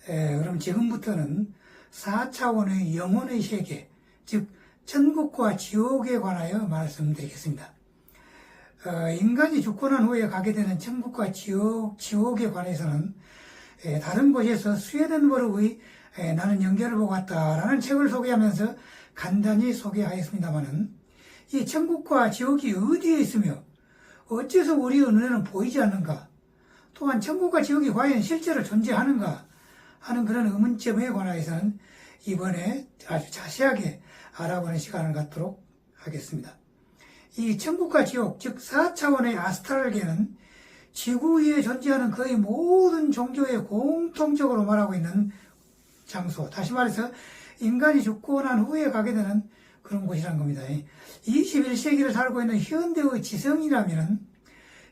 그럼 지금부터는 4차원의 영혼의 세계, 즉 천국과 지옥에 관하여 말씀드리겠습니다. 인간이 죽고 난 후에 가게 되는 천국과 지옥에 관해서는 다른 곳에서 스웨덴버그의 나는 연결을 보고 왔다라는 책을 소개하면서 간단히 소개하였습니다마는 이 천국과 지옥이 어디에 있으며 어째서 우리의 눈에는 보이지 않는가, 또한 천국과 지옥이 과연 실제로 존재하는가 하는 그런 의문점에 관하여서는 이번에 아주 자세하게 알아보는 시간을 갖도록 하겠습니다. 이 천국과 지옥, 즉 4차원의 아스트랄계는 지구 위에 존재하는 거의 모든 종교에 공통적으로 말하고 있는 장소, 다시 말해서 인간이 죽고 난 후에 가게 되는 그런 곳이라는 겁니다. 21세기를 살고 있는 현대의 지성이라면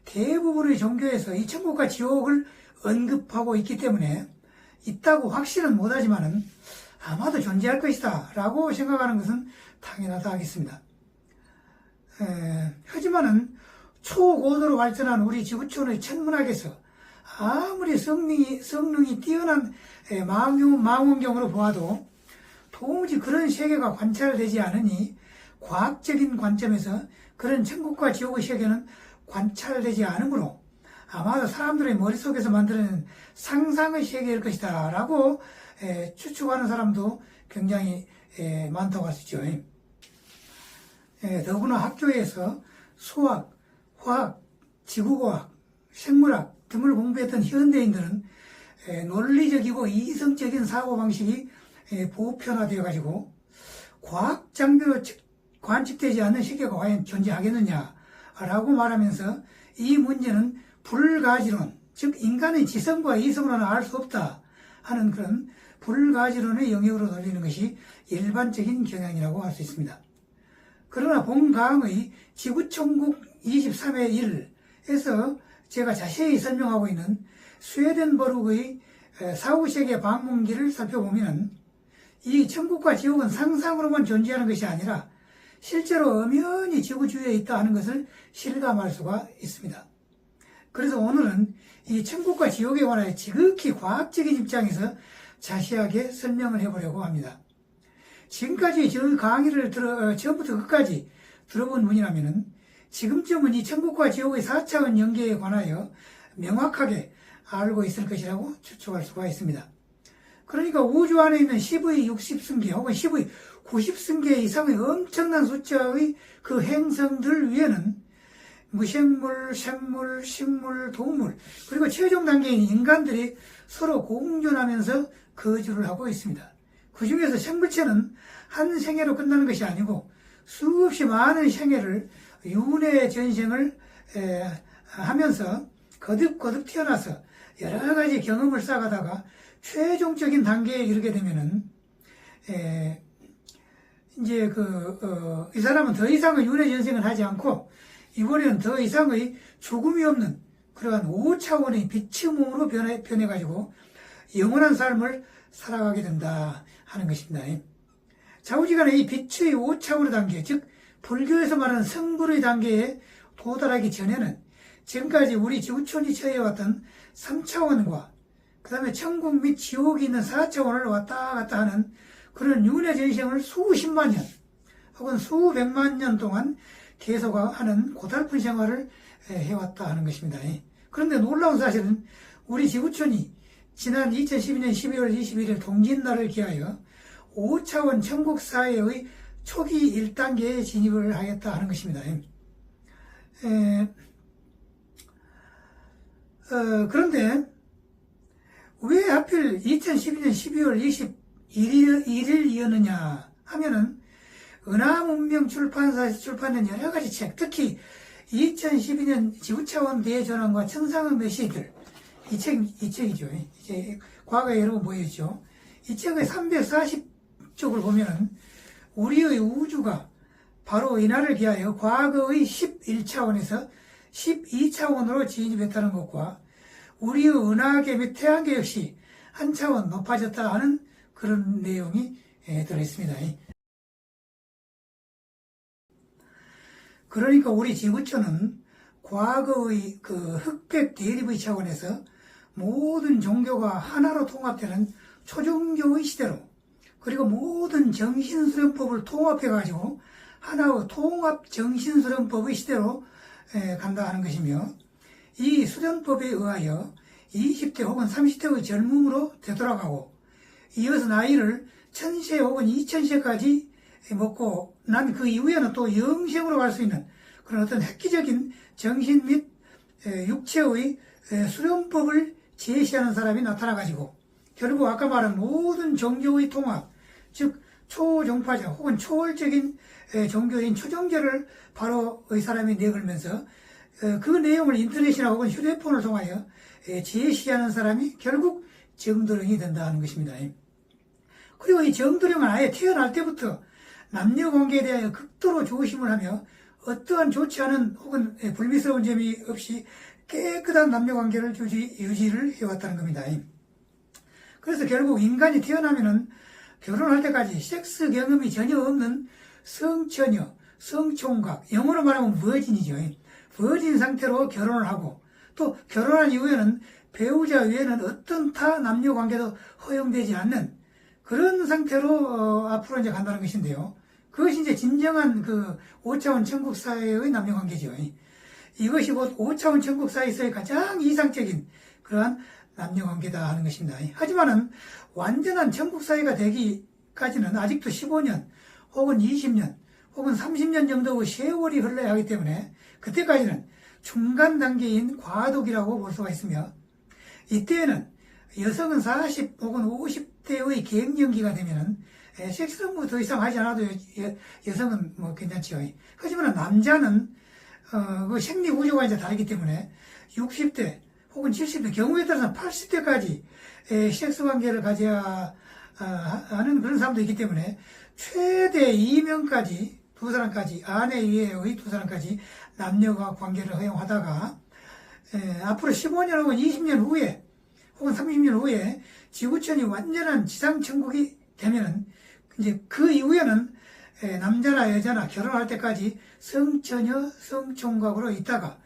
대부분의 종교에서 이 천국과 지옥을 언급하고 있기 때문에 있다고 확신은 못하지만은 아마도 존재할 것이다 라고 생각하는 것은 당연하다 하겠습니다. 하지만은 초고도로 발전한 우리 지구촌의 천문학에서 아무리 성능이 뛰어난 망원경으로 보아도 도무지 그런 세계가 관찰되지 않으니 과학적인 관점에서 그런 천국과 지옥의 세계는 관찰되지 않으므로 아마도 사람들의 머릿속에서 만드는 상상의 세계일 것이다 라고 추측하는 사람도 굉장히 많다고 할 수 있죠. 더구나 학교에서 수학, 화학, 지구과학, 생물학 등을 공부했던 현대인들은 논리적이고 이성적인 사고방식이 보편화되어 가지고 과학 장비로 관측되지 않는 세계가 과연 존재하겠느냐라고 말하면서 이 문제는 불가지론, 즉 인간의 지성과 이성으로는 알 수 없다 하는 그런 불가지론의 영역으로 돌리는 것이 일반적인 경향이라고 할 수 있습니다. 그러나 본 강의 지구천국 23회 1에서 제가 자세히 설명하고 있는 스웨덴버그의 사후세계 방문기를 살펴보면 이 천국과 지옥은 상상으로만 존재하는 것이 아니라 실제로 엄연히 지구 주위에 있다 하는 것을 실감할 수가 있습니다. 그래서 오늘은 이 천국과 지옥에 관하여 지극히 과학적인 입장에서 자세하게 설명을 해보려고 합니다. 지금까지 저희 강의를 처음부터 끝까지 들어본 분이라면 지금쯤은 이 천국과 지옥의 4차원 연계에 관하여 명확하게 알고 있을 것이라고 추측할 수가 있습니다. 그러니까 우주 안에 있는 10의 60승계 혹은 10의 90승계 이상의 엄청난 숫자의 그 행성들 위에는 무생물, 생물, 식물, 동물, 그리고 최종 단계인 인간들이 서로 공존하면서 거주를 하고 있습니다. 그 중에서 생물체는 한 생애로 끝나는 것이 아니고 수없이 많은 생애를 윤회 전생을 하면서 거듭거듭 태어나서 여러 가지 경험을 쌓아가다가 최종적인 단계에 이르게 되면은 이제 이 사람은 더 이상의 윤회 전생을 하지 않고 이번에는 더 이상의 죽음이 없는 그러한 5차원의 빛의 몸으로 변해가지고 영원한 삶을 살아가게 된다 하는 것입니다. 좌우지간에 이 빛의 5차원의 단계, 즉 불교에서 말하는 성불의 단계에 도달하기 전에는 지금까지 우리 지구촌이 처해왔던 3차원과 그 다음에 천국 및 지옥이 있는 4차원을 왔다 갔다 하는 그런 윤회 전생을 수십만 년 혹은 수백만 년 동안 계속하는 고달픈 생활을 해왔다 하는 것입니다. 그런데 놀라운 사실은 우리 지구촌이 지난 2012년 12월 21일 동짓날을 기하여 5차원 천국 사회의 초기 1단계에 진입을 하겠다 하는 것입니다. 그런데 왜 하필 2012년 12월 21일이었느냐 하면은 은하문명 출판사에서 출판된 여러 가지 책, 특히 2012년 지구차원 대전환과 천상의 메시지들, 이 책이죠. 이제 과거에 여러 번 보여줬죠. 이 책의 340쪽을 보면은 우리의 우주가 바로 이날을 기하여 과거의 11차원에서 12차원으로 진입했다는 것과 우리의 은하계 및 태양계 역시 한 차원 높아졌다 하는 그런 내용이 들어있습니다. 그러니까 우리 지구촌은 과거의 그 흑백 대립의 차원에서 모든 종교가 하나로 통합되는 초종교의 시대로, 그리고 모든 정신수련법을 통합해가지고 하나의 통합정신수련법의 시대로 간다 하는 것이며, 이 수련법에 의하여 20대 혹은 30대의 젊음으로 되돌아가고, 이어서 나이를 1000세 혹은 2000세까지 먹고 난 그 이후에는 또 영생으로 갈 수 있는 그런 어떤 획기적인 정신 및 육체의 수련법을 제시하는 사람이 나타나가지고, 결국 아까 말한 모든 종교의 통합, 즉 초종파자 혹은 초월적인 종교인 초종교를 바로 이 사람이 내걸면서 그 내용을 인터넷이나 혹은 휴대폰을 통하여 제시하는 사람이 결국 정도령이 된다 하는 것입니다. 그리고 이 정도령은 아예 태어날 때부터 남녀관계에 대하여 극도로 조심을 하며 어떠한 좋지 않은 혹은 불미스러운 점이 없이 깨끗한 남녀관계를 유지를 해왔다는 겁니다. 그래서 결국 인간이 태어나면은 결혼할 때까지 섹스 경험이 전혀 없는 성처녀, 성총각, 영어로 말하면 버진이죠. 버진 상태로 결혼을 하고, 또 결혼한 이후에는 배우자 외에는 어떤 타 남녀 관계도 허용되지 않는 그런 상태로 앞으로 이제 간다는 것인데요. 그것이 이제 진정한 그 5차원 천국 사회의 남녀 관계죠. 이것이 곧 5차원 천국 사회에서의 가장 이상적인 그러한 남녀 관계다 하는 것입니다. 하지만은 완전한 천국 사회가 되기까지는 아직도 15년 혹은 20년 혹은 30년 정도의 세월이 흘러야 하기 때문에 그때까지는 중간 단계인 과도기라고 볼 수가 있으며, 이때에는 여성은 40 혹은 50대의 갱년기가 되면은 섹스는 뭐 더 이상 하지 않아도 여성은 뭐 괜찮지요. 하지만 남자는 그 생리 구조가 이제 다르기 때문에 60대 혹은 70대, 경우에 따라서 80대까지 섹스 관계를 가져야 하는 그런 사람도 있기 때문에 최대 2명까지, 두 사람까지, 아내 이외의 두 사람까지 남녀가 관계를 허용하다가 앞으로 15년 혹은 20년 후에 혹은 30년 후에 지구촌이 완전한 지상천국이 되면은 이제 그 이후에는 남자나 여자나 결혼할 때까지 성처녀, 성총각으로 있다가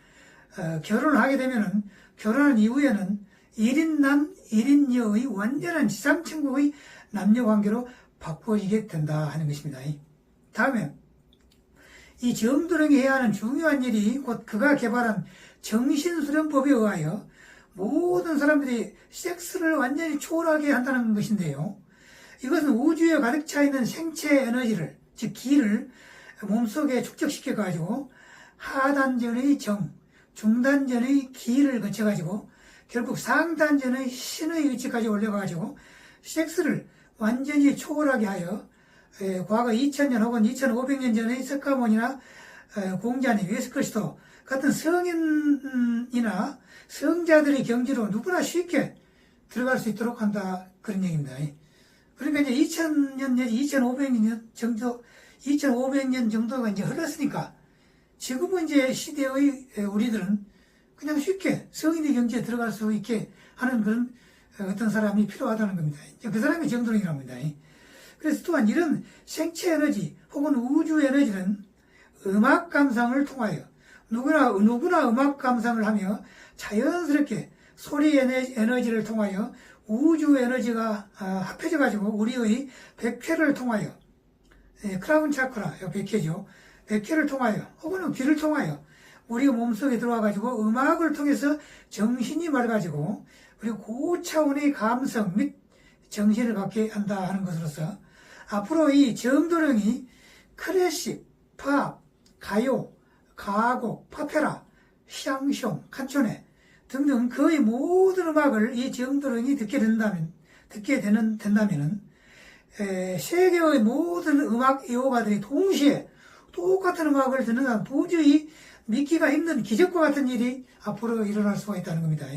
결혼을 하게 되면은 결혼한 이후에는 1인남, 1인여의 완전한 지상천국의 남녀관계로 바꿔지게 된다 하는 것입니다. 다음에 이 정도령이 해야 하는 중요한 일이 곧 그가 개발한 정신수련법에 의하여 모든 사람들이 섹스를 완전히 초월하게 한다는 것인데요. 이것은 우주에 가득 차 있는 생체 에너지를, 즉 기를 몸속에 축적시켜가지고 하단전의 정, 중단전의 기를 거쳐가지고 결국 상단전의 신의 위치까지 올려가지고 섹스를 완전히 초월하게 하여 과거 2000년 혹은 2500년 전의 석가모니나 공자님, 예수그리스도 같은 성인이나 성자들의 경지로 누구나 쉽게 들어갈 수 있도록 한다, 그런 얘기입니다. 그러니까 이제 2000년 내지 2500년 정도가 이제 흘렀으니까 지금은 이제 시대의 우리들은 그냥 쉽게 성인의 경지에 들어갈 수 있게 하는 그런 어떤 사람이 필요하다는 겁니다. 그 사람이 정도령이라고 합니다. 그래서 또한 이런 생체 에너지 혹은 우주 에너지는 음악 감상을 통하여 누구나 음악 감상을 하며 자연스럽게 소리 에너지를 통하여 우주 에너지가 합해져 가지고 우리의 백회를 통하여 크라운 차크라, 100회죠. 100회를 통하여 혹은 귀를 통하여 우리 몸속에 들어와 가지고 음악을 통해서 정신이 맑아지고 그리고 고차원의 감성 및 정신을 갖게 한다 하는 것으로서 앞으로 이 정도령이 클래식, 팝, 가요, 가곡, 파페라, 샹숑, 칸초네 등등 거의 모든 음악을 이 정도령이 듣게 된다면은 세계의 모든 음악 애호가들이 동시에 똑같은 음악을 듣는 한 도저히 믿기가 힘든 기적과 같은 일이 앞으로 일어날 수가 있다는 겁니다.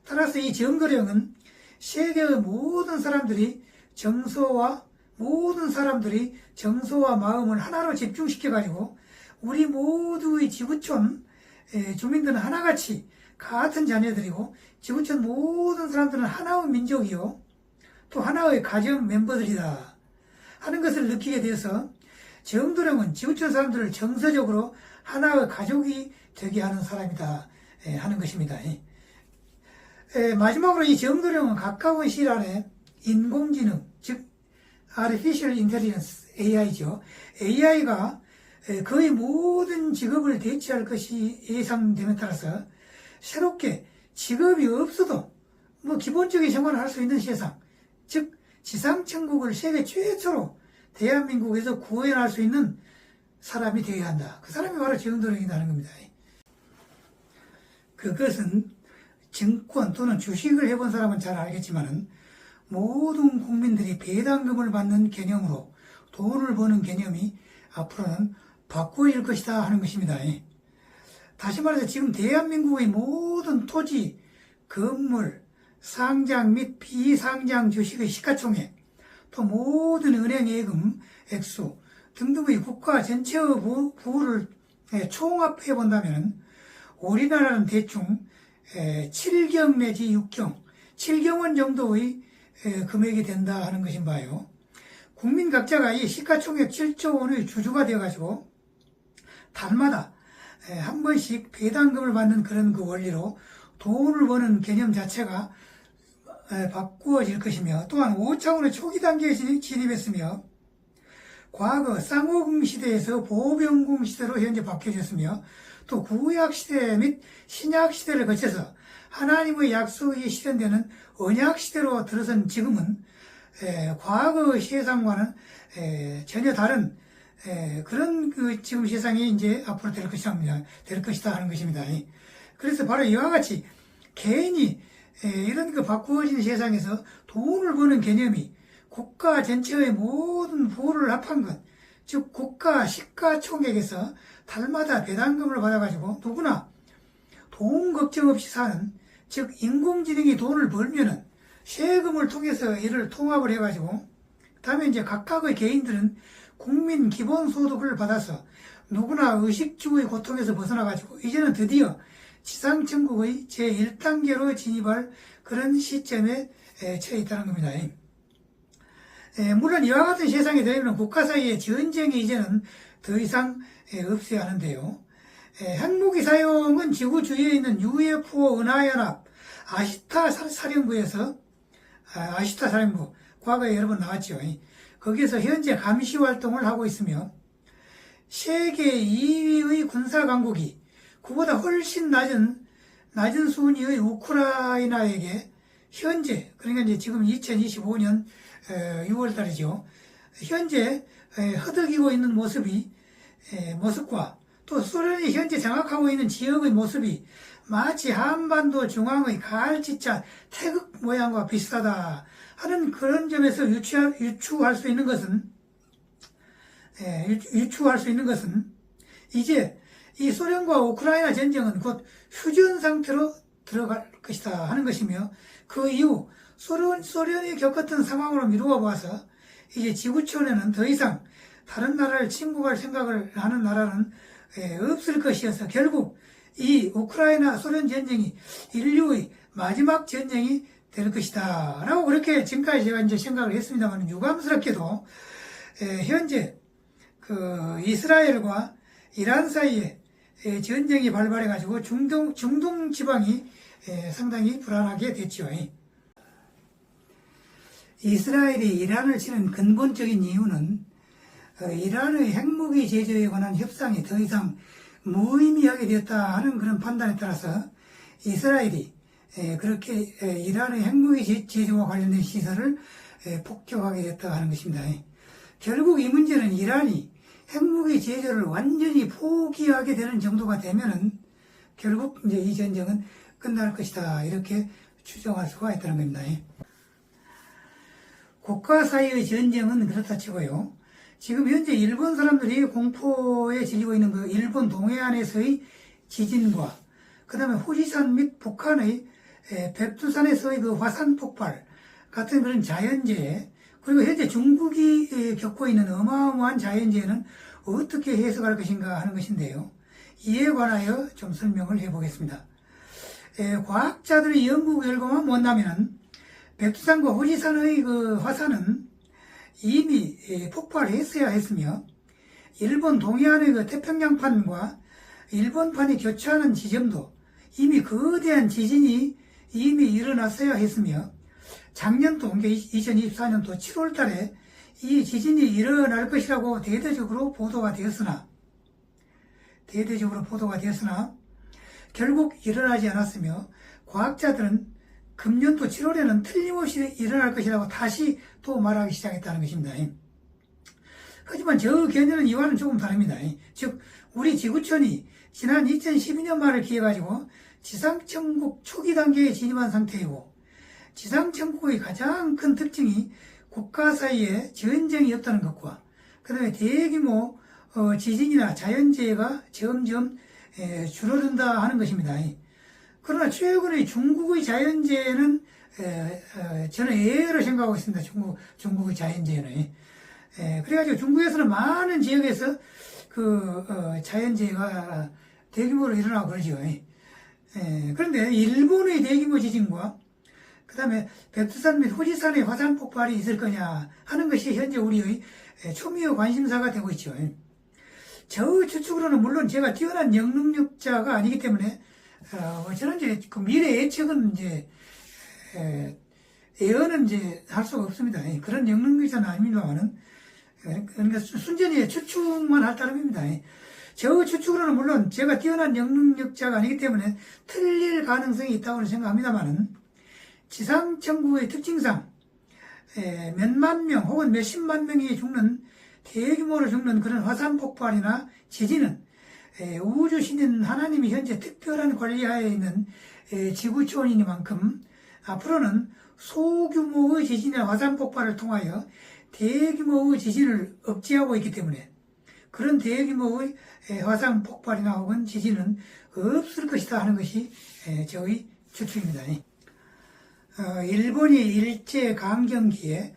따라서 이 정도령은 세계의 모든 사람들이 정서와 마음을 하나로 집중시켜가지고 우리 모두의 지구촌 주민들은 하나같이 같은 자녀들이고 지구촌 모든 사람들은 하나의 민족이요 또 하나의 가정 멤버들이다 하는 것을 느끼게 되어서 정도령은 지구촌 사람들을 정서적으로 하나의 가족이 되게 하는 사람이다 하는 것입니다. 마지막으로 이 정도령은 가까운 시일 안에 인공지능, 즉 Artificial Intelligence, AI죠. AI가 거의 모든 직업을 대체할 것이 예상됨에 따라서 새롭게 직업이 없어도 뭐 기본적인 생활을 할 수 있는 세상, 즉 지상천국을 세계 최초로 대한민국에서 구현할 수 있는 사람이 되어야 한다. 그 사람이 바로 정도령이라는 겁니다. 그것은 증권 또는 주식을 해본 사람은 잘 알겠지만은 모든 국민들이 배당금을 받는 개념으로 돈을 버는 개념이 앞으로는 바꿔질 것이다 하는 것입니다. 다시 말해서 지금 대한민국의 모든 토지, 건물, 상장 및 비상장 주식의 시가총액, 또 모든 은행 예금, 액수 등등의 국가 전체의 부를 총합해 본다면 우리나라는 대충 7경 내지 6경, 7경원 정도의 금액이 된다 하는 것인 바요. 국민 각자가 이 시가총액 7조 원의 주주가 되어가지고 달마다 한 번씩 배당금을 받는 그런 그 원리로 돈을 버는 개념 자체가 바꾸어질 것이며, 또한 5차원의 초기 단계에 진입했으며 과거 쌍호궁 시대에서 보병궁 시대로 현재 바뀌어졌으며, 또 구약 시대 및 신약 시대를 거쳐서 하나님의 약속이 실현되는 언약 시대로 들어선 지금은 과거의 세상과는 전혀 다른 그런 그 지금 세상이 이제 앞으로 될 것이다 하는 것입니다. 그래서 바로 이와 같이 개인이 이런 그 바꾸어진 세상에서 돈을 버는 개념이 국가 전체의 모든 부를 합한 것, 즉 국가 시가총액에서 달마다 배당금을 받아가지고 누구나 돈 걱정 없이 사는, 즉 인공지능이 돈을 벌면은 세금을 통해서 이를 통합을 해가지고 그다음에 이제 각각의 개인들은 국민 기본소득을 받아서 누구나 의식주의 고통에서 벗어나가지고 이제는 드디어 지상천국의 제1단계로 진입할 그런 시점에 처해 있다는 겁니다. 물론 이와 같은 세상이 되면 국가 사이의 전쟁이 이제는 더 이상 없어야 하는데요. 핵무기 사용은 지구 주위에 있는 UFO 은하연합 아시타 사령부에서 아시타 사령부 과거에 여러 번 나왔죠. 거기에서 현재 감시 활동을 하고 있으며 세계 2위의 군사 강국이 그보다 훨씬 낮은 순위의 우크라이나에게 현재, 그러니까 이제 지금 2025년 6월 달이죠. 현재 허덕이고 있는 모습과 또 소련이 현재 장악하고 있는 지역의 모습이 마치 한반도 중앙의 가을지자 태극 모양과 비슷하다 하는 그런 점에서 유추할 수 있는 것은 이제 이 소련과 우크라이나 전쟁은 곧 휴전 상태로 들어갈 것이다 하는 것이며, 그 이후 소련이 겪었던 상황으로 미루어 봐서 이제 지구촌에는 더 이상 다른 나라를 침공할 생각을 하는 나라는 없을 것이어서 결국 이 우크라이나 소련 전쟁이 인류의 마지막 전쟁이 될 것이다 라고 그렇게 지금까지 제가 이제 생각을 했습니다만, 유감스럽게도 현재 그 이스라엘과 이란 사이에 전쟁이 발발해 가지고 중동 지방이 상당히 불안하게 됐죠. 이스라엘이 이란을 치는 근본적인 이유는 이란의 핵무기 제조에 관한 협상이 더 이상 무의미하게 되었다 하는 그런 판단에 따라서 이스라엘이 그렇게 이란의 핵무기 제조와 관련된 시설을 폭격하게 됐다 하는 것입니다. 결국 이 문제는 이란이 핵무기 제조를 완전히 포기하게 되는 정도가 되면은 결국 이제 이 전쟁은 끝날 것이다 이렇게 추정할 수가 있다는 겁니다. 국가 사이의 전쟁은 그렇다 치고요. 지금 현재 일본 사람들이 공포에 질리고 있는 그 일본 동해안에서의 지진과 그 다음에 후지산 및 북한의 백두산에서의 그 화산 폭발 같은 그런 자연재해, 그리고 현재 중국이 겪고 있는 어마어마한 자연재해는 어떻게 해석할 것인가 하는 것인데요. 이에 관하여 좀 설명을 해보겠습니다. 과학자들의 연구 결과만 본다면 백두산과 후지산의 그 화산은 이미 폭발했어야 했으며, 일본 동해안의 그 태평양판과 일본판이 교차하는 지점도 이미 거대한 지진이 이미 일어났어야 했으며 작년도 2024년도 7월 달에 이 지진이 일어날 것이라고 대대적으로 보도가 되었으나 결국 일어나지 않았으며 과학자들은 금년도 7월에는 틀림없이 일어날 것이라고 다시 또 말하기 시작했다는 것입니다. 하지만 저 견해는 이와는 조금 다릅니다. 즉 우리 지구촌이 지난 2012년 말을 기해가지고 지상천국 초기 단계에 진입한 상태이고 지상천국의 가장 큰 특징이 국가 사이에 전쟁이 없다는 것과 그 다음에 대규모 지진이나 자연재해가 점점 줄어든다 하는 것입니다. 그러나 최근의 중국의 자연재해는 저는 예외로 생각하고 있습니다. 중국의 자연재해는. 그래가지고 중국에서는 많은 지역에서 자연재해가 대규모로 일어나고 그러죠. 그런데 일본의 대규모 지진과 그 다음에 백두산 및 후지산의 화산 폭발이 있을 거냐 하는 것이 현재 우리의 초미의 관심사가 되고 있죠. 저 추측으로는 물론 제가 뛰어난 영능력자가 아니기 때문에 저는 이제 그 미래 예측은 이제 예언은 이제 할 수가 없습니다. 그런 영능력자는 아닙니다만은 그러니까 순전히 추측만 할 따름입니다. 저 추측으로는 물론 제가 뛰어난 영능력자가 아니기 때문에 틀릴 가능성이 있다고 생각합니다만은 지상천국의 특징상 몇만 명 혹은 몇십만 명이 죽는 대규모로 죽는 그런 화산 폭발이나 지진은 우주신인 하나님이 현재 특별한 관리하에 있는 지구촌이니만큼 앞으로는 소규모의 지진이나 화산 폭발을 통하여 대규모의 지진을 억제하고 있기 때문에 그런 대규모의 화산 폭발이나 혹은 지진은 없을 것이다 하는 것이 저의 추측입니다. 일본이 일제강점기에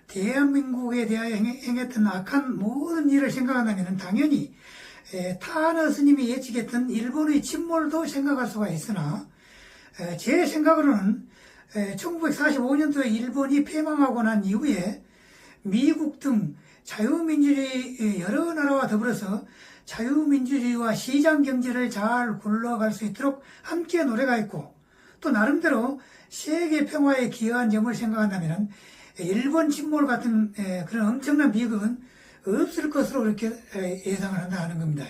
대한민국에 대하여 행했던 악한 모든 일을 생각한다면 당연히 타하나 스님이 예측했던 일본의 침몰도 생각할 수가 있으나 제 생각으로는 1945년도에 일본이 패망하고 난 이후에 미국 등 자유민주주의 여러 나라와 더불어서 자유민주주의와 시장경제를 잘 굴러갈 수 있도록 함께 노력가 있고 또 나름대로 세계 평화에 기여한 점을 생각한다면 일본 침몰 같은 그런 엄청난 비극은 없을 것으로 그렇게 예상을 한다 하는 겁니다.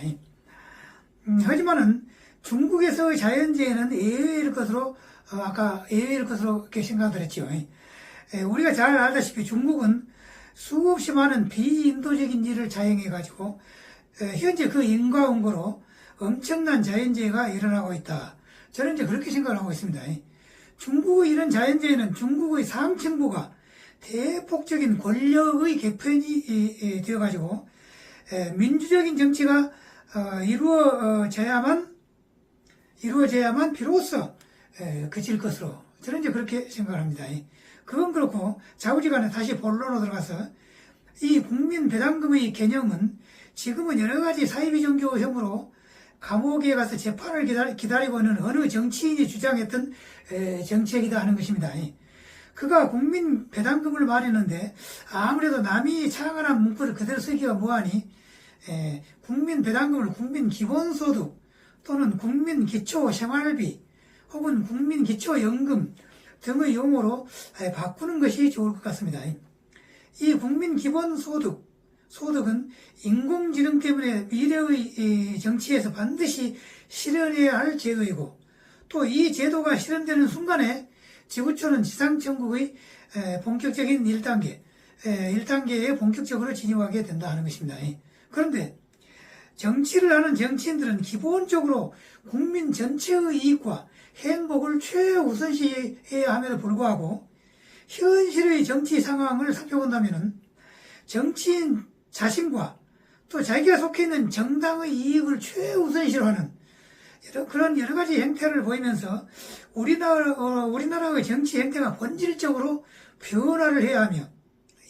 하지만은 중국에서의 자연재해는 예외일 것으로 아까 예외일 것으로 이렇게 생각을 했죠. 우리가 잘 알다시피 중국은 수없이 많은 비인도적인 일을 자행해가지고 현재 그 인과응보로 엄청난 자연재해가 일어나고 있다. 저는 이제 그렇게 생각을 하고 있습니다. 중국의 이런 자연재해는 중국의 상층부가 대폭적인 권력의 개편이 되어가지고 민주적인 정치가 이루어져야만 비로소 그칠 것으로 저는 이제 그렇게 생각을 합니다. 그건 그렇고 자우지간에 다시 본론으로 들어가서 이 국민 배당금의 개념은 지금은 여러 가지 사이비 종교 혐의로 감옥에 가서 재판을 기다리고 있는 어느 정치인이 주장했던 정책이다 하는 것입니다. 그가 국민 배당금을 말했는데 아무래도 남이 창안한 문구를 그대로 쓰기가 뭐하니 국민 배당금을 국민 기본소득 또는 국민 기초 생활비 혹은 국민 기초 연금 등의 용어로 바꾸는 것이 좋을 것 같습니다. 이 국민 기본소득은 인공지능 때문에 미래의 정치에서 반드시 실현해야 할 제도이고 또 이 제도가 실현되는 순간에 지구촌은 지상천국의 본격적인 1단계에 본격적으로 진입하게 된다 하는 것입니다. 그런데 정치를 하는 정치인들은 기본적으로 국민 전체의 이익과 행복을 최우선시해야 함에도 불구하고 현실의 정치 상황을 살펴본다면 정치인 자신과 또 자기가 속해 있는 정당의 이익을 최우선시로 하는 그런 여러 가지 행태를 보이면서 우리나라의 정치 행태가 본질적으로 변화를 해야 하며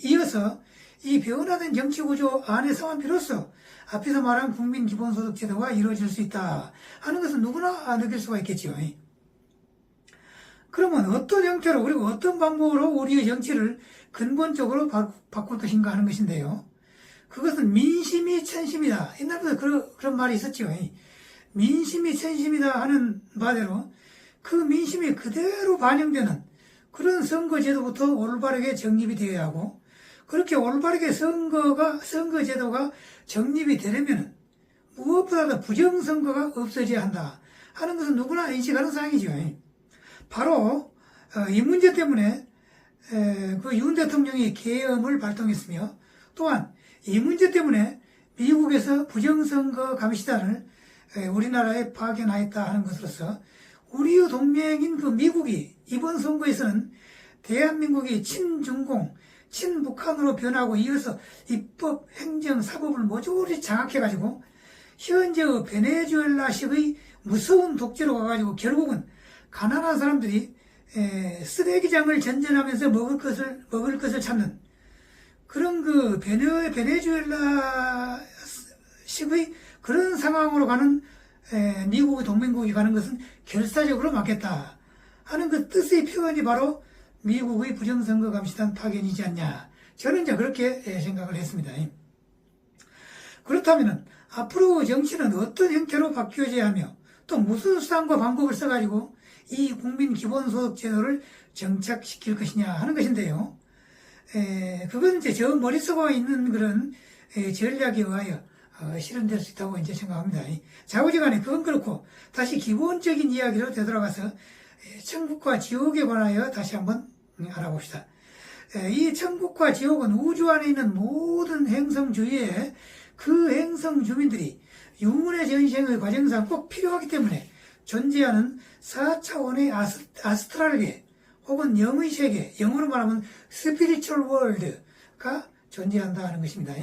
이어서 이 변화된 정치 구조 안에서만 비로소 앞에서 말한 국민 기본소득 제도가 이루어질 수 있다 하는 것은 누구나 느낄 수가 있겠죠. 그러면 어떤 형태로 그리고 어떤 방법으로 우리의 정치를 근본적으로 바꿀 것인가 하는 것인데요. 그것은 민심이 천심이다. 옛날부터 그런 말이 있었죠. 민심이 천심이다 하는 바대로 그 민심이 그대로 반영되는 그런 선거제도부터 올바르게 정립이 되어야 하고, 그렇게 올바르게 선거제도가 정립이 되려면 무엇보다도 부정선거가 없어져야 한다 하는 것은 누구나 인식하는 사항이죠. 바로 이 문제 때문에 그 윤 대통령이 계엄을 발동했으며, 또한 이 문제 때문에 미국에서 부정선거 감시단을 우리나라에 파견하였다 하는 것으로서 우리의 동맹인 그 미국이 이번 선거에서는 대한민국이 친중공, 친북한으로 변하고, 이어서 입법, 행정, 사법을 모조리 장악해가지고 현재의 베네수엘라식의 무서운 독재로 가가지고 결국은 가난한 사람들이 쓰레기장을 전전하면서 먹을 것을 찾는 그런 그 베네수엘라식의 그런 상황으로 가는 미국의 동맹국이 가는 것은 결사적으로 맞겠다 하는 그 뜻의 표현이 바로 미국의 부정선거 감시단 파견이지 않냐. 저는 이제 그렇게 생각을 했습니다. 그렇다면 앞으로 정치는 어떤 형태로 바뀌어져야 하며, 또 무슨 수단과 방법을 써가지고 이 국민 기본소득 제도를 정착시킬 것이냐 하는 것인데요. 그건 이제 저 머릿속에 있는 그런 전략에 의하여 실현될 수 있다고 이제 생각합니다. 자우지간에 그건 그렇고, 다시 기본적인 이야기로 되돌아가서 천국과 지옥에 관하여 다시 한번 알아봅시다. 이 천국과 지옥은 우주 안에 있는 모든 행성 주위에 그 행성 주민들이 유문의 전생의 과정상 꼭 필요하기 때문에 존재하는 4차원의 아스트랄계 혹은 영의 세계, 영어로 말하면 스피리추얼 월드가 존재한다 하는 것입니다.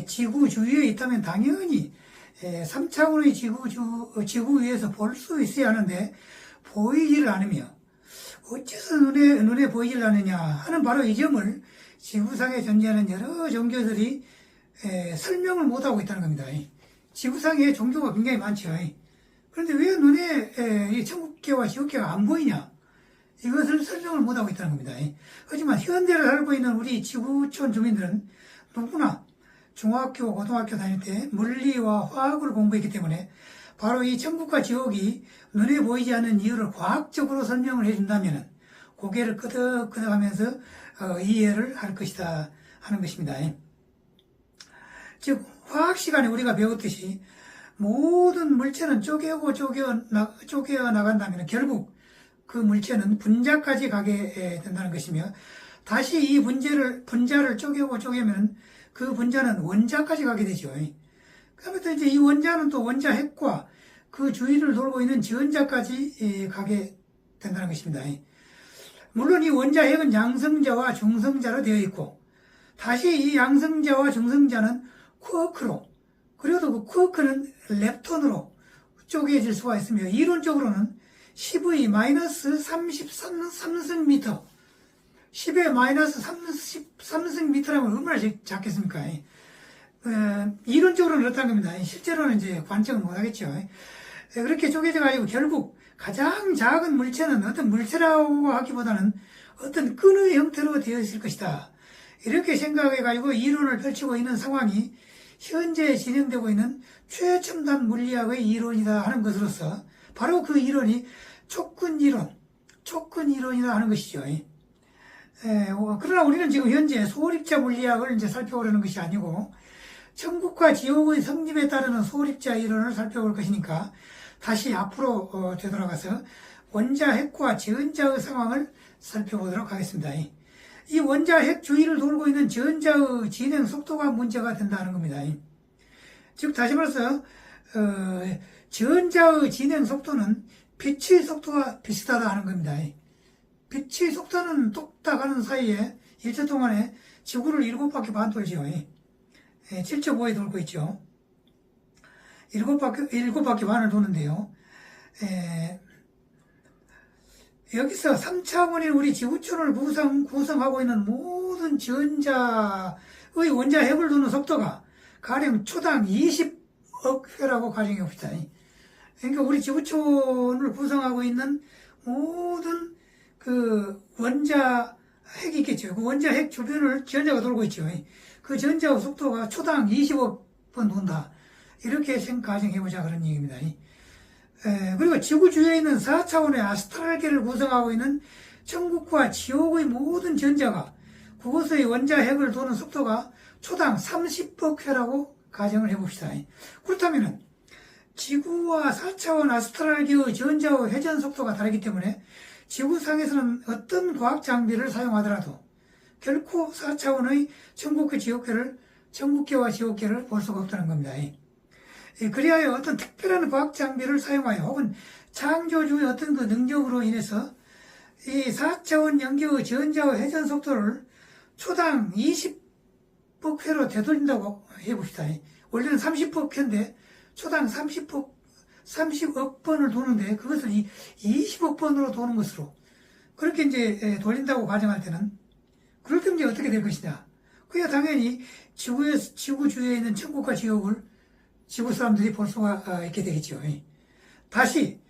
지구 주위에 있다면 당연히 3차원의 지구 위에서 볼 수 있어야 하는데 보이지를 않으며, 어째서 눈에 보이질 않느냐 하는 바로 이 점을 지구상에 존재하는 여러 종교들이 설명을 못하고 있다는 겁니다. 지구상에 종교가 굉장히 많죠. 그런데 왜 눈에 이 천국계와 지옥계가 안 보이냐, 이것을 설명을 못하고 있다는 겁니다. 하지만 현대를 살고 있는 우리 지구촌 주민들은 누구나 중학교, 고등학교 다닐 때 물리와 화학을 공부했기 때문에 바로 이 천국과 지옥이 눈에 보이지 않는 이유를 과학적으로 설명을 해준다면 고개를 끄덕끄덕하면서 이해를 할 것이다 하는 것입니다. 즉 화학 시간에 우리가 배웠듯이 모든 물체는 쪼개어 나간다면 결국 그 물체는 분자까지 가게 된다는 것이며, 다시 이 분자를 쪼개면 그 분자는 원자까지 가게 되죠. 그러면 또 이제 이 원자는 또 원자 핵과 그 주위를 돌고 있는 전자까지 가게 된다는 것입니다. 물론 이 원자 핵은 양성자와 중성자로 되어 있고, 다시 이 양성자와 중성자는 쿼크로, 그리고 또 그 쿼크는 렙톤으로 쪼개질 수가 있으며, 이론적으로는 10의 마이너스 33승미터, 10의 마이너스 33승미터라면 얼마나 작겠습니까? 이론적으로는 그렇다는 겁니다. 실제로는 이제 관측을 못하겠죠. 그렇게 쪼개져가지고 결국 가장 작은 물체는 어떤 물체라고 하기보다는 어떤 끈의 형태로 되어 있을 것이다. 이렇게 생각해가지고 이론을 펼치고 있는 상황이 현재 진행되고 있는 최첨단 물리학의 이론이다 하는 것으로서 바로 그 이론이 촉근이론이라 하는 것이죠. 그러나 우리는 지금 현재 소립자 물리학을 이제 살펴보려는 것이 아니고 천국과 지옥의 성립에 따르는 소립자 이론을 살펴볼 것이니까 다시 앞으로 되돌아가서 원자 핵과 전자의 상황을 살펴보도록 하겠습니다. 이 원자 핵 주위를 돌고 있는 전자의 진행 속도가 문제가 된다는 겁니다. 즉 다시 말해서 전자의 진행 속도는 빛의 속도와 비슷하다 하는 겁니다. 빛의 속도는 뚝딱 하는 사이에 일초 동안에 지구를 7바퀴 반 돌죠. 7.5에 돌고 있죠. 7바퀴 반을 도는데요. 여기서 3차원인 우리 지구촌을 구성하고 있는 모든 전자의 원자 핵을 도는 속도가 가령 초당 20억 회라고 가정해 봅시다. 그러니까 우리 지구촌을 구성하고 있는 모든 그 원자 핵이 있겠죠. 그 원자 핵 주변을 전자가 돌고 있죠. 그 전자 속도가 초당 20억 번 돈다. 이렇게 가정해보자 그런 얘기입니다. 그리고 지구 주위에 있는 4차원의 아스트랄계를 구성하고 있는 천국과 지옥의 모든 전자가 그곳의 원자 핵을 도는 속도가 초당 30억 회라고 가정을 해봅시다. 그렇다면은 지구와 4차원 아스트랄계의 전자의 회전 속도가 다르기 때문에 지구상에서는 어떤 과학 장비를 사용하더라도 결코 4차원의 천국계와 지옥계를 볼 수가 없다는 겁니다. 그리하여 어떤 특별한 과학 장비를 사용하여 혹은 창조주의 어떤 그 능력으로 인해서 이 4차원 연계의 전자의 회전 속도를 초당 20억 회로 되돌린다고 해봅시다. 원래는 30억 회인데 초당 30억 번을 도는데 그것을 20억 번으로 도는 것으로 그렇게 이제 돌린다고 가정할 때는 그럴 때 이제 어떻게 될 것이냐. 그야 당연히 지구 주위에 있는 천국과 지옥을 지구 사람들이 볼 수가 있게 되겠죠. 다시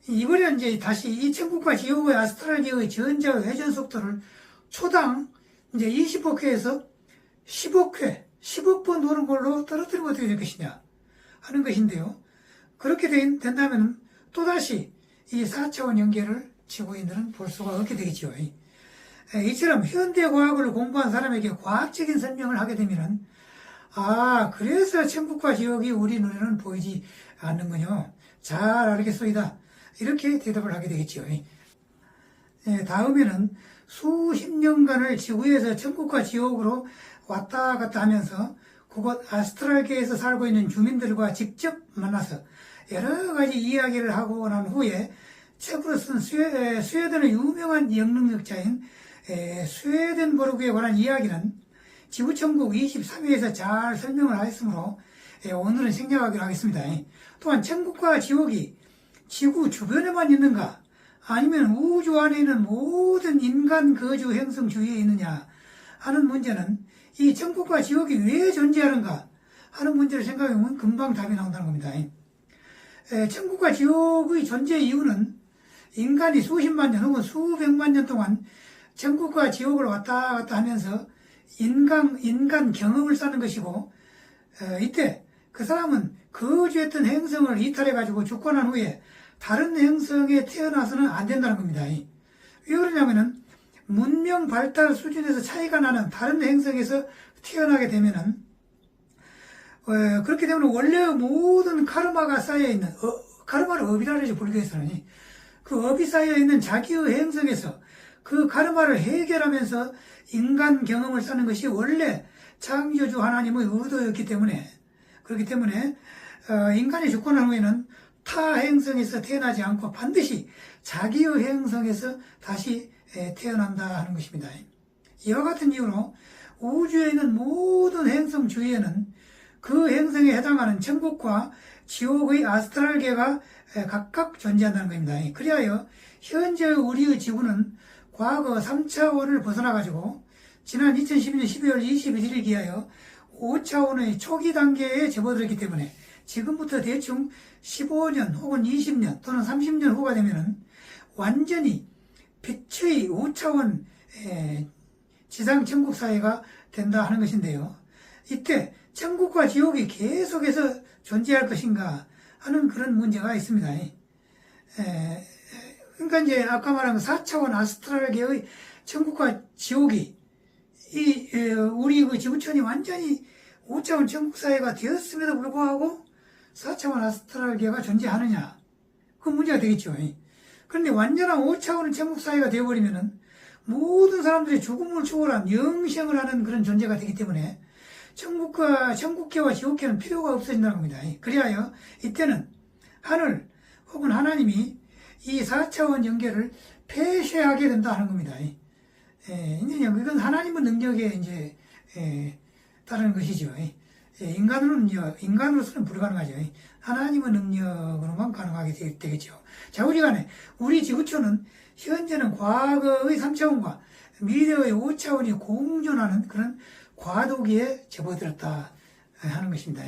이번에 이제 다시 이 천국과 지옥의 아스트랄계의 전자의 회전 속도를 초당 이제 20억 회에서 10억 회, 10억 번 도는 걸로 떨어뜨리면 어떻게 될 것이냐 하는 것인데요. 그렇게 된다면 또다시 이 4차원 연계를 지구인들은 볼 수가 없게 되겠죠. 이처럼 현대 과학을 공부한 사람에게 과학적인 설명을 하게 되면은 그래서 천국과 지옥이 우리 눈에는 보이지 않는군요. 잘 알겠소이다. 이렇게 대답을 하게 되겠죠. 다음에는 수십 년간을 지구에서 천국과 지옥으로 왔다 갔다 하면서 그곳 아스트랄계에서 살고 있는 주민들과 직접 만나서 여러 가지 이야기를 하고 난 후에 책으로 쓴 스웨덴의 유명한 영능력자인 스웨덴보르그에 관한 이야기는 지구천국 23회에서 잘 설명을 하였으므로 오늘은 생략하기로 하겠습니다. 또한 천국과 지옥이 지구 주변에만 있는가 아니면 우주 안에 있는 모든 인간 거주 행성 주위에 있느냐 하는 문제는 이 천국과 지옥이 왜 존재하는가 하는 문제를 생각해보면 금방 답이 나온다는 겁니다. 천국과 지옥의 존재 이유는 인간이 수십만 년 혹은 수백만 년 동안 천국과 지옥을 왔다 갔다 하면서 인간 경험을 쌓는 것이고 이때 그 사람은 거주했던 행성을 이탈해가지고 죽고 난 후에 다른 행성에 태어나서는 안 된다는 겁니다. 왜 그러냐면은 문명 발달 수준에서 차이가 나는 다른 행성에서 태어나게 되면은 그렇게 되면 원래의 모든 카르마가 쌓여있는 카르마를 업이라 그러죠. 불교에서는 그 업이 쌓여있는 자기의 행성에서 그 카르마를 해결하면서 인간 경험을 쌓는 것이 원래 창조주 하나님의 의도였기 때문에 그렇기 때문에 인간이 죽고 난 후에는 타 행성에서 태어나지 않고 반드시 자기의 행성에서 다시 태어난다 하는 것입니다. 이와 같은 이유로 우주에 있는 모든 행성 주위에는 그 행성에 해당하는 천국과 지옥의 아스트랄계가 각각 존재한다는 겁니다. 그리하여 현재 우리의 지구는 과거 3차원을 벗어나가지고 지난 2012년 12월 21일 기하여 5차원의 초기 단계에 접어들었기 때문에 지금부터 대충 15년 혹은 20년 또는 30년 후가 되면은 완전히 빛의 5차원 지상 천국 사회가 된다 하는 것인데요. 이때 천국과 지옥이 계속해서 존재할 것인가 하는 그런 문제가 있습니다. 그러니까 이제 아까 말한 4차원 아스트랄계의 천국과 지옥이 우리 그 지구촌이 완전히 5차원 천국 사회가 되었음에도 불구하고 4차원 아스트랄계가 존재하느냐 그 문제가 되겠죠. 그런데 완전한 5차원 천국 사회가 되어버리면은 모든 사람들이 죽음을 초월한 영생을 하는 그런 존재가 되기 때문에 천국계와 지옥계는 필요가 없어진다는 겁니다. 그리하여 이때는 하늘 혹은 하나님이 이 4차원 연계를 폐쇄하게 된다 하는 겁니다. 이건 하나님의 능력에 이제 따르는 것이죠. 인간으로서는 불가능하죠. 하나님의 능력으로만 가능하게 되겠죠. 자, 우리 지구촌은 현재는 과거의 3차원과 미래의 5차원이 공존하는 그런 과도기에 접어들었다 하는 것입니다.